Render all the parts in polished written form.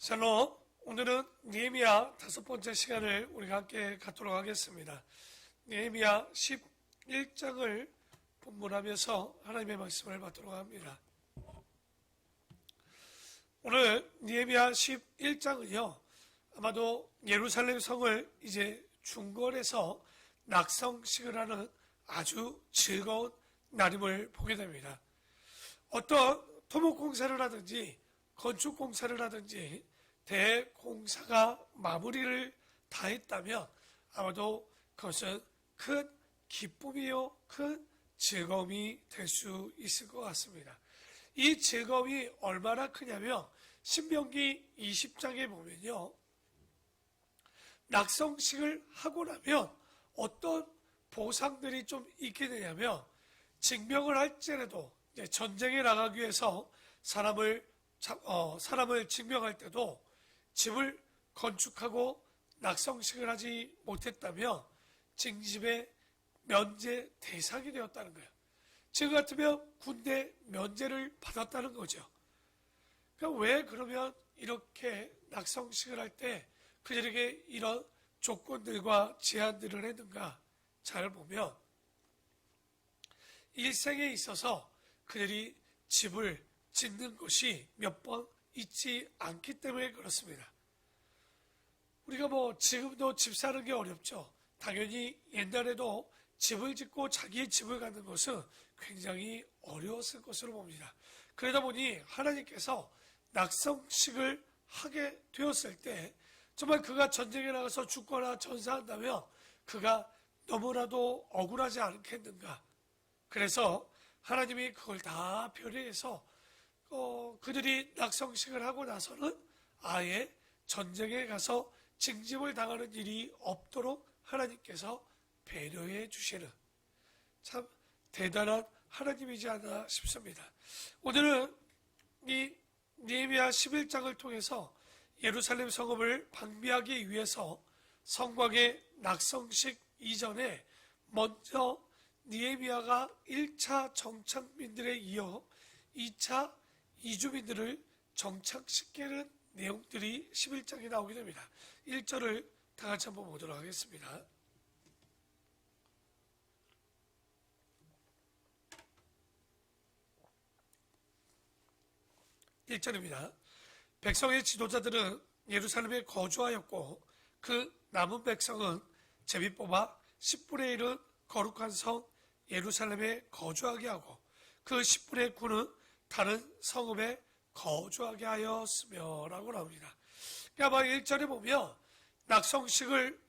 샬롬. 오늘은 느헤미야 5번째 시간을 우리가 함께 갖도록 하겠습니다. 느헤미야 11장을 본문하면서 하나님의 말씀을 받도록 합니다. 오늘 느헤미야 11장은요, 아마도 예루살렘 성을 이제 중건해서 낙성식을 하는 아주 즐거운 날임을 보게 됩니다. 어떤 토목공사를 하든지 건축공사를 하든지 대공사가 마무리를 다 했다면 아마도 그것은 큰 기쁨이요, 큰 즐거움이 될 수 있을 것 같습니다. 이 즐거움이 얼마나 크냐면 신명기 20장에 보면요, 낙성식을 하고 나면 어떤 보상들이 좀 있게 되냐면, 징병을 할지라도 전쟁에 나가기 위해서 사람을 징병할 때도 집을 건축하고 낙성식을 하지 못했다면 징집의 면제 대상이 되었다는 거예요. 지금 같으면 군대 면제를 받았다는 거죠. 그러니까 왜 그러면 이렇게 낙성식을 할 때 그들에게 이런 조건들과 제한들을 했는가? 잘 보면 일생에 있어서 그들이 집을 짓는 것이 몇 번 있지 않기 때문에 그렇습니다. 우리가 지금도 집 사는 게 어렵죠. 당연히 옛날에도 집을 짓고 자기의 집을 갖는 것은 굉장히 어려웠을 것으로 봅니다. 그러다 보니 하나님께서 낙성식을 하게 되었을 때 정말 그가 전쟁에 나가서 죽거나 전사한다면 그가 너무나도 억울하지 않겠는가. 그래서 하나님이 그걸 다 배려해서 그들이 낙성식을 하고 나서는 아예 전쟁에 가서 징집을 당하는 일이 없도록 하나님께서 배려해 주시는 참 대단한 하나님이지 않나 싶습니다. 오늘은 이 느헤미야 11장을 통해서 예루살렘 성읍을 방비하기 위해서 성곽의 낙성식 이전에 먼저 느헤미야가 1차 정착민들에 이어 2차 이주민들을 정착시키는 내용들이 11장에 나오게 됩니다. 1절을 다 같이 한번 보도록 하겠습니다. (1절입니다) 백성의 지도자들은 예루살렘에 거주하였고 그 남은 백성은 제비 뽑아 10분의 1은 거룩한 성 예루살렘에 거주하게 하고 그 10분의 9는 다른 성읍에 거주하게 하였으며 라고 나옵니다. 그러니까 1절에 보면 낙성식을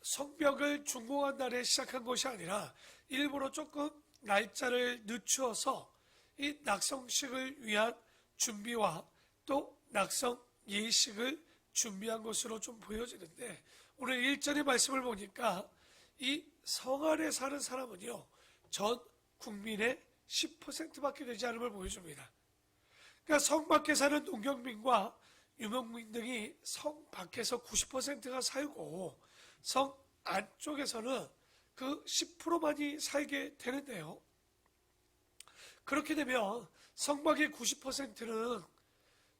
성벽을 준공한 날에 시작한 것이 아니라 일부러 조금 날짜를 늦추어서 이 낙성식을 위한 준비와 또 낙성 예식을 준비한 것으로 좀 보여지는데, 오늘 1절의 말씀을 보니까 이 성 안에 사는 사람은요, 전 국민의 10%밖에 되지 않음을 보여줍니다. 그러니까 성 밖에 사는 농경민과 유목민 등이 성 밖에서 90%가 살고 성 안쪽에서는 그 10%만이 살게 되는데요. 그렇게 되면 성 밖의 90%는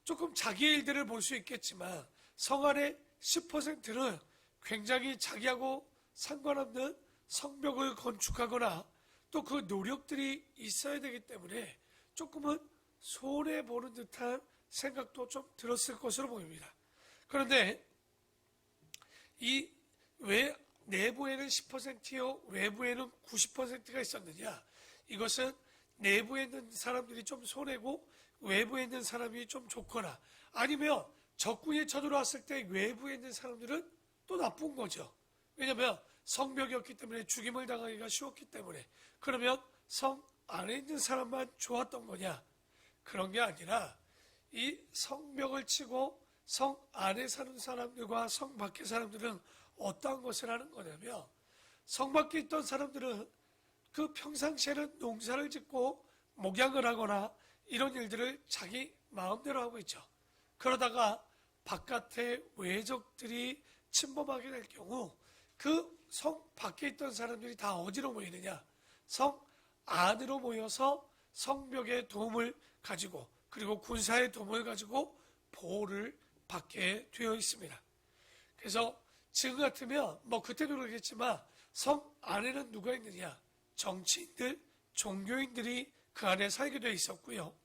조금 자기의 일들을 볼 수 있겠지만 성 안의 10%는 굉장히 자기하고 상관없는 성벽을 건축하거나 또 그 노력들이 있어야 되기 때문에 조금은 손해보는 듯한 생각도 좀 들었을 것으로 보입니다. 그런데 왜 내부에는 10%요 외부에는 90%가 있었느냐? 이것은 내부에 있는 사람들이 좀 손해고 외부에 있는 사람이 좀 좋거나, 아니면 적군이 쳐들어왔을 때 외부에 있는 사람들은 또 나쁜 거죠. 왜냐하면 성벽이었기 때문에 죽임을 당하기가 쉬웠기 때문에. 그러면 성 안에 있는 사람만 좋았던 거냐? 그런 게 아니라 이 성벽을 치고 성 안에 사는 사람들과 성 밖의 사람들은 어떠한 것을 하는 거냐면, 성 밖에 있던 사람들은 그 평상시에는 농사를 짓고 목양을 하거나 이런 일들을 자기 마음대로 하고 있죠. 그러다가 바깥에 외적들이 침범하게 될 경우 그 성 밖에 있던 사람들이 다 어디로 모이느냐? 성 안으로 모여서 성벽의 도움을 가지고 그리고 군사의 도움을 가지고 보호를 받게 되어 있습니다. 그래서 지금 같으면 그때도 그러겠지만 성 안에는 누가 있느냐? 정치인들, 종교인들이 그 안에 살게 되어 있었고요.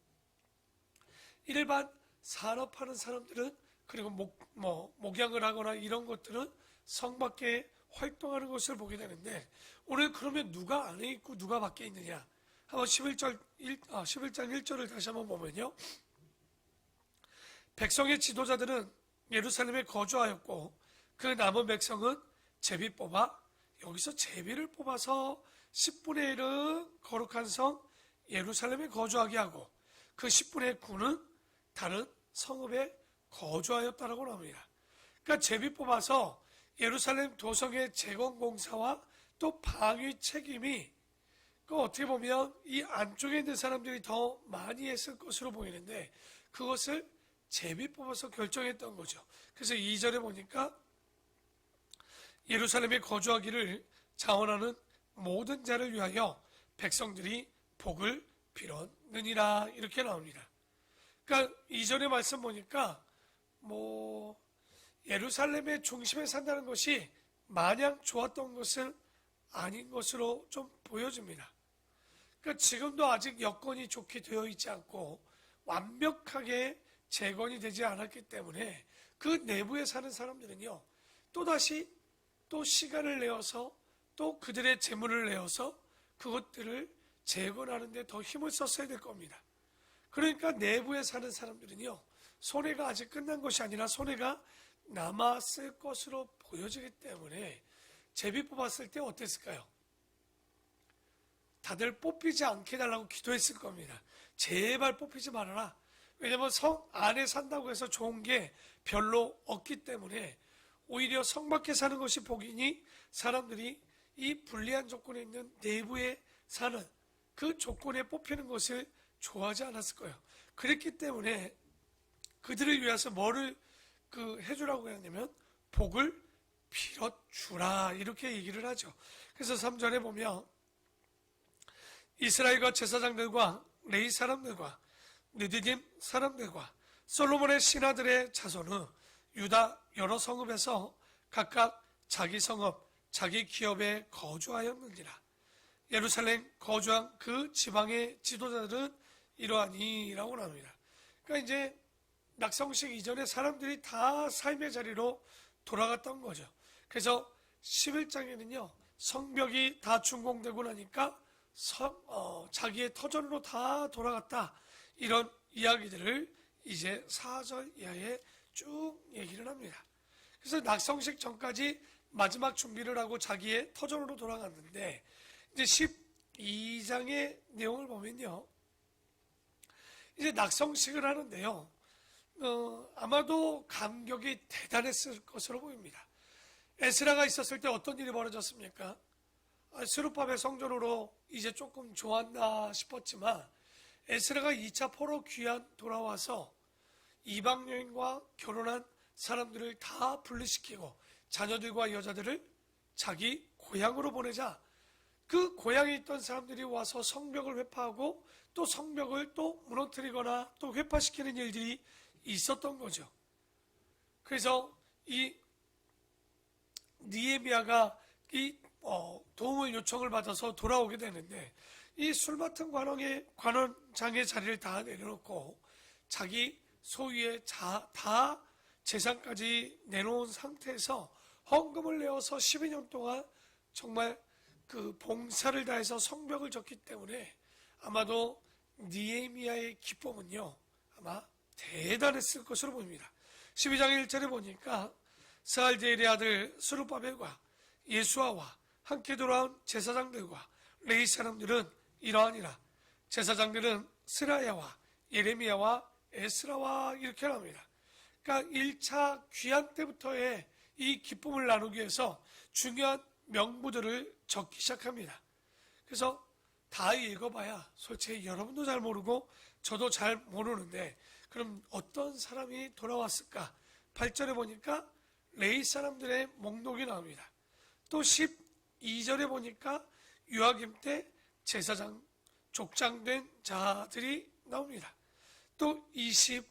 일반 산업하는 사람들은, 그리고 목양을 하거나 이런 것들은 성 밖에 활동하는 것을 보게 되는데, 오늘 그러면 누가 안에 있고 누가 밖에 있느냐? 한번 11장 1절을 다시 한번 보면요. 백성의 지도자들은 예루살렘에 거주하였고 그 남은 백성은 제비 뽑아, 여기서 제비를 뽑아서 10분의 1은 거룩한 성 예루살렘에 거주하게 하고 그 10분의 9는 다른 성읍에 거주하였다라고 합니다. 그러니까 제비 뽑아서 예루살렘 도성의 재건 공사와 또 방위 책임이 어떻게 보면 이 안쪽에 있는 사람들이 더 많이 했을 것으로 보이는데, 그것을 제비 뽑아서 결정했던 거죠. 그래서 2절에 보니까 예루살렘에 거주하기를 자원하는 모든 자를 위하여 백성들이 복을 빌었느니라, 이렇게 나옵니다. 그러니까 2절의 말씀 보니까 예루살렘의 중심에 산다는 것이 마냥 좋았던 것은 아닌 것으로 좀 보여집니다. 그러니까 지금도 아직 여건이 좋게 되어 있지 않고 완벽하게 재건이 되지 않았기 때문에 그 내부에 사는 사람들은요, 또다시 또 시간을 내어서 또 그들의 재물을 내어서 그것들을 재건하는 데 더 힘을 썼어야 될 겁니다. 그러니까 내부에 사는 사람들은요, 손해가 아직 끝난 것이 아니라 손해가 남았을 것으로 보여지기 때문에 제비 뽑았을 때 어땠을까요? 다들 뽑히지 않게 해달라고 기도했을 겁니다. 제발 뽑히지 말아라. 왜냐하면 성 안에 산다고 해서 좋은 게 별로 없기 때문에 오히려 성 밖에 사는 것이 복이니 사람들이 이 불리한 조건에 있는 내부에 사는 그 조건에 뽑히는 것을 좋아하지 않았을 거예요. 그랬기 때문에 그들을 위해서 뭐를 해주라고 했냐면 복을 빌어주라, 이렇게 얘기를 하죠. 그래서 3절에 보면 이스라엘과 제사장들과 레위 사람들과 느디딤 사람들과 솔로몬의 신하들의 자손은 유다 여러 성읍에서 각각 자기 성읍, 자기 기업에 거주하였느니라. 예루살렘 거주한 그 지방의 지도자들은 이러하니라고 합니다. 그러니까 이제 낙성식 이전에 사람들이 다 삶의 자리로 돌아갔던 거죠. 그래서 11장에는요, 성벽이 다 준공되고 나니까 자기의 터전으로 다 돌아갔다, 이런 이야기들을 이제 4절 이하에 쭉 얘기를 합니다. 그래서 낙성식 전까지 마지막 준비를 하고 자기의 터전으로 돌아갔는데, 이제 12장의 내용을 보면요, 이제 낙성식을 하는데요, 아마도 감격이 대단했을 것으로 보입니다. 에스라가 있었을 때 어떤 일이 벌어졌습니까? 스룹바벨 성전으로 이제 조금 좋았나 싶었지만, 에스라가 2차 포로 귀환 돌아와서 이방 여인과 결혼한 사람들을 다 분리시키고 자녀들과 여자들을 자기 고향으로 보내자 그 고향에 있던 사람들이 와서 성벽을 회파하고 또 성벽을 또 무너뜨리거나 또 회파시키는 일들이 있었던 거죠. 그래서 이 느헤미야가 도움을 요청을 받아서 돌아오게 되는데, 이 술 맡은 관원장의 자리를 다 내려놓고 자기 소유의 다 재산까지 내놓은 상태에서 헌금을 내어서 12년 동안 정말 그 봉사를 다해서 성벽을 졌기 때문에 아마도 느헤미야의 기쁨은요, 아마 대단했을 것으로 보입니다. 12장 1절에 보니까 스알디엘의 아들 스룹바벨과 예수아와 함께 돌아온 제사장들과 레위 사람들은 이러하니라. 제사장들은 스라야와 예레미야와 에스라와 이렇게 나옵니다. 그러니까 1차 귀환 때부터의 이 기쁨을 나누기 위해서 중요한 명부들을 적기 시작합니다. 그래서 다 읽어봐야 솔직히 여러분도 잘 모르고 저도 잘 모르는데, 그럼 어떤 사람이 돌아왔을까? 8절에 보니까 레위 사람들의 목록이 나옵니다. 또 12절에 보니까 요아김 때 제사장 족장된 자들이 나옵니다. 또 22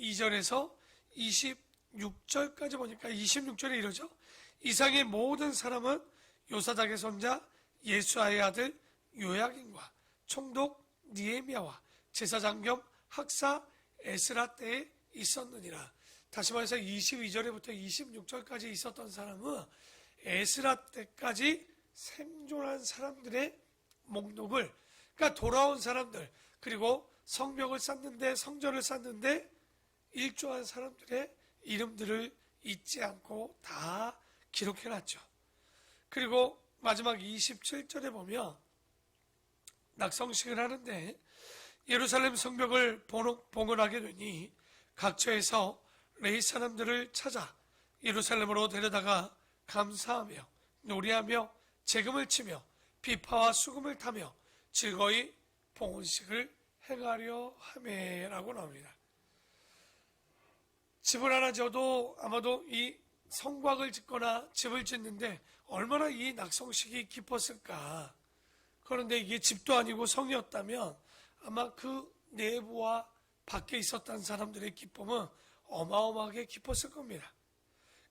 22절에서 26절까지 보니까 26절에 이러죠. 이상의 모든 사람은 요사닥의 손자 예수아의 아들 요야긴과 총독 니에미야와 제사장 겸 학사 에스라 때에 있었느니라. 다시 말해서 22절에부터 26절까지 있었던 사람은 에스라 때까지 생존한 사람들의 목록을, 그러니까 돌아온 사람들, 그리고 성벽을 쌓는데, 성전을 쌓는데 일조한 사람들의 이름들을 잊지 않고 다 기록해놨죠. 그리고 마지막 27절에 보면 낙성식을 하는데 예루살렘 성벽을 봉헌하게 되니 각처에서 레위 사람들을 찾아 예루살렘으로 데려다가 감사하며 노래하며 재금을 치며 비파와 수금을 타며 즐거이 봉헌식을 행하려 하매라고 나옵니다. 집을 하나 지어도 아마도 이 성곽을 짓거나 집을 짓는데 얼마나 이 낙성식이 깊었을까. 그런데 이게 집도 아니고 성이었다면 아마 그 내부와 밖에 있었던 사람들의 기쁨은 어마어마하게 기뻤을 겁니다.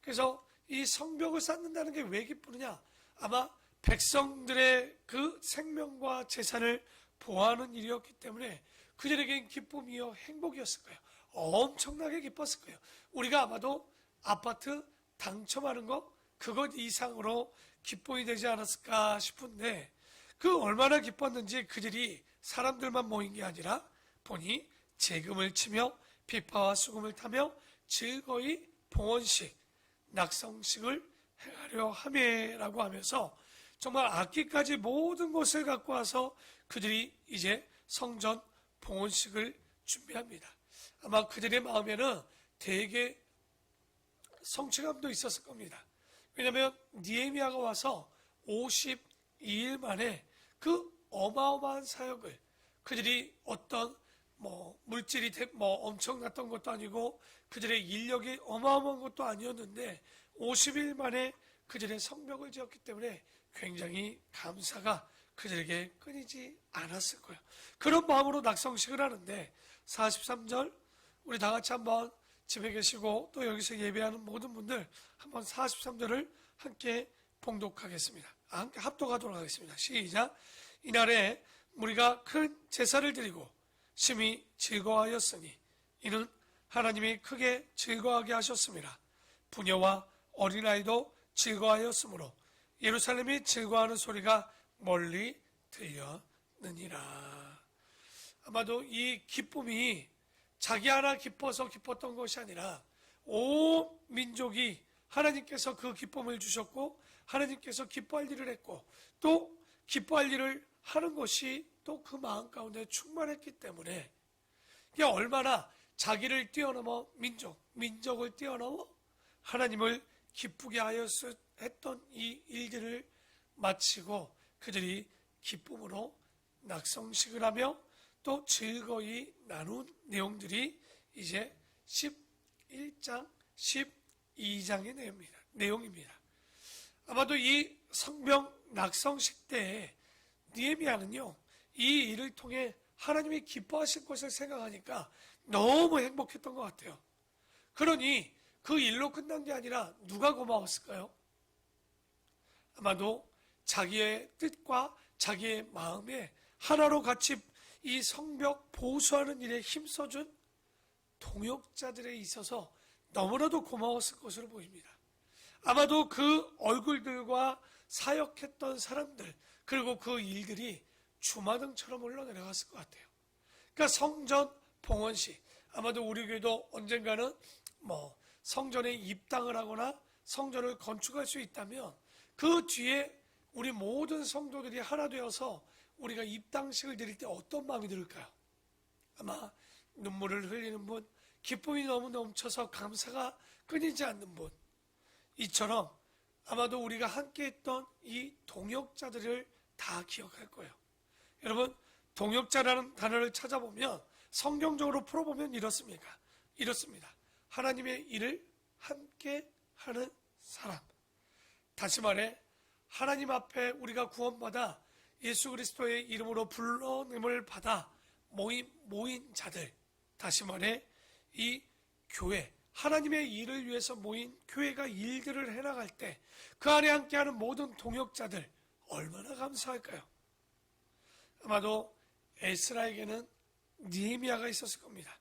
그래서 이 성벽을 쌓는다는 게 왜 기쁘느냐? 아마 백성들의 그 생명과 재산을 보호하는 일이었기 때문에 그들에겐 기쁨이요 행복이었을 거예요. 엄청나게 기뻤을 거예요. 우리가 아마도 아파트 당첨하는 거 그것 이상으로 기쁨이 되지 않았을까 싶은데 그 얼마나 기뻤는지 그들이 사람들만 모인 게 아니라 보니 재금을 치며 비파와 수금을 타며 즐거이 봉헌식, 낙성식을 행하려 하매라고 하면서 정말 악기까지 모든 것을 갖고 와서 그들이 이제 성전 봉헌식을 준비합니다. 아마 그들의 마음에는 되게 성취감도 있었을 겁니다. 왜냐하면 니에미야가 와서 52일 만에 그 어마어마한 사역을 그들이 어떤 물질이 엄청났던 것도 아니고 그들의 인력이 어마어마한 것도 아니었는데 50일 만에 그들의 성벽을 지었기 때문에 굉장히 감사가 그들에게 끊이지 않았을 거예요. 그런 마음으로 낙성식을 하는데 43절 우리 다 같이 한번 집에 계시고 또 여기서 예배하는 모든 분들 한번 43절을 함께 봉독하겠습니다. 함께 합독하도록 하겠습니다. 시작. 이날에 우리가 큰 제사를 드리고 심히 즐거워하였으니 이는 하나님이 크게 즐거워하게 하셨습니다. 부녀와 어린아이도 즐거워하였으므로 예루살렘이 즐거워하는 소리가 멀리 들렸느니라. 아마도 이 기쁨이 자기 하나 기뻐서 기뻤던 것이 아니라 온 민족이 하나님께서 그 기쁨을 주셨고 하나님께서 기뻐할 일을 했고 또 기뻐할 일을 하는 것이 또 그 마음 가운데 충만했기 때문에 이게 얼마나 자기를 뛰어넘어 민족을 뛰어넘어 하나님을 기쁘게 하였 했던 이 일들을 마치고 그들이 기쁨으로 낙성식을 하며 또 즐거이 나눈 내용들이 이제 11장, 12장의 내용입니다. 아마도 이 성벽 낙성식 때에 니에미야는요, 이 일을 통해 하나님이 기뻐하실 것을 생각하니까 너무 행복했던 것 같아요. 그러니 그 일로 끝난 게 아니라 누가 고마웠을까요? 아마도 자기의 뜻과 자기의 마음에 하나로 같이 이 성벽 보수하는 일에 힘써준 동역자들에 있어서 너무나도 고마웠을 것으로 보입니다. 아마도 그 얼굴들과 사역했던 사람들 그리고 그 일들이 주마등처럼 흘러내려갔을 것 같아요. 그러니까 성전 봉헌식 아마도 우리 교회도 언젠가는 성전에 입당을 하거나 성전을 건축할 수 있다면 그 뒤에 우리 모든 성도들이 하나 되어서 우리가 입당식을 드릴 때 어떤 마음이 들을까요? 아마 눈물을 흘리는 분, 기쁨이 너무 넘쳐서 감사가 끊이지 않는 분, 이처럼 아마도 우리가 함께 했던 이 동역자들을 다 기억할 거예요. 여러분, 동역자라는 단어를 찾아보면 성경적으로 풀어보면 이렇습니다. 하나님의 일을 함께 하는 사람. 다시 말해 하나님 앞에 우리가 구원받아 예수 그리스도의 이름으로 불러냄을 받아 모인 자들. 다시 말해 이 교회, 하나님의 일을 위해서 모인 교회가 일들을 해나갈 때 그 안에 함께하는 모든 동역자들 얼마나 감사할까요? 아마도 에스라에게는 느헤미야가 있었을 겁니다.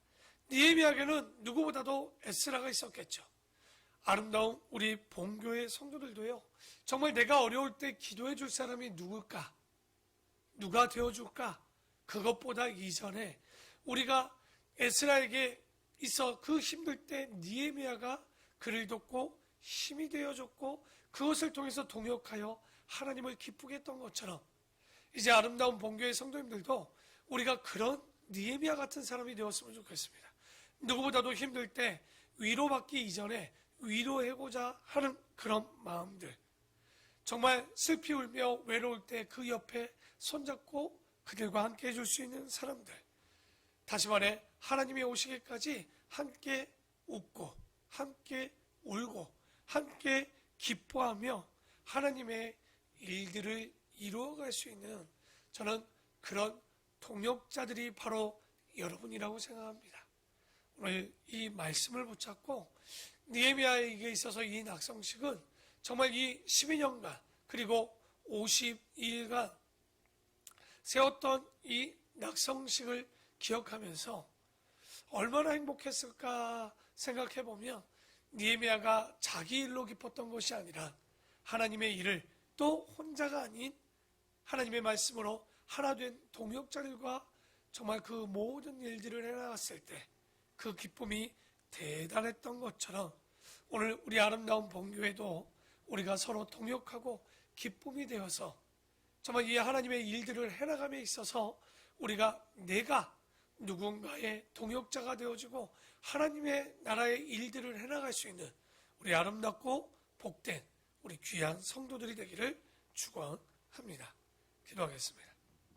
느헤미야에게는 누구보다도 에스라가 있었겠죠. 아름다운 우리 본교의 성도들도요, 정말 내가 어려울 때 기도해 줄 사람이 누굴까? 누가 되어줄까? 그것보다 이전에 우리가 에스라에게 있어 그 힘들 때 느헤미야가 그를 돕고 힘이 되어줬고 그것을 통해서 동역하여 하나님을 기쁘게 했던 것처럼 이제 아름다운 본교의 성도님들도 우리가 그런 느헤미야 같은 사람이 되었으면 좋겠습니다. 누구보다도 힘들 때 위로받기 이전에 위로하고자 하는 그런 마음들, 정말 슬피 울며 외로울 때 그 옆에 손잡고 그들과 함께 해줄 수 있는 사람들, 다시 말해 하나님이 오시기까지 함께 웃고 함께 울고 함께 기뻐하며 하나님의 일들을 이루어갈 수 있는, 저는 그런 동역자들이 바로 여러분이라고 생각합니다. 오늘 이 말씀을 붙잡고 느헤미야에게 있어서 이 낙성식은 정말 이 12년간 그리고 52일간 세웠던 이 낙성식을 기억하면서 얼마나 행복했을까 생각해보면, 느헤미야가 자기 일로 기뻤던 것이 아니라 하나님의 일을, 또 혼자가 아닌 하나님의 말씀으로 하나 된 동역자들과 정말 그 모든 일들을 해나갔을 때 그 기쁨이 대단했던 것처럼 오늘 우리 아름다운 본교회도 우리가 서로 동역하고 기쁨이 되어서 정말 이 하나님의 일들을 해나감에 있어서 우리가 내가 누군가의 동역자가 되어주고 하나님의 나라의 일들을 해나갈 수 있는 우리 아름답고 복된 우리 귀한 성도들이 되기를 축원합니다. 기도하겠습니다.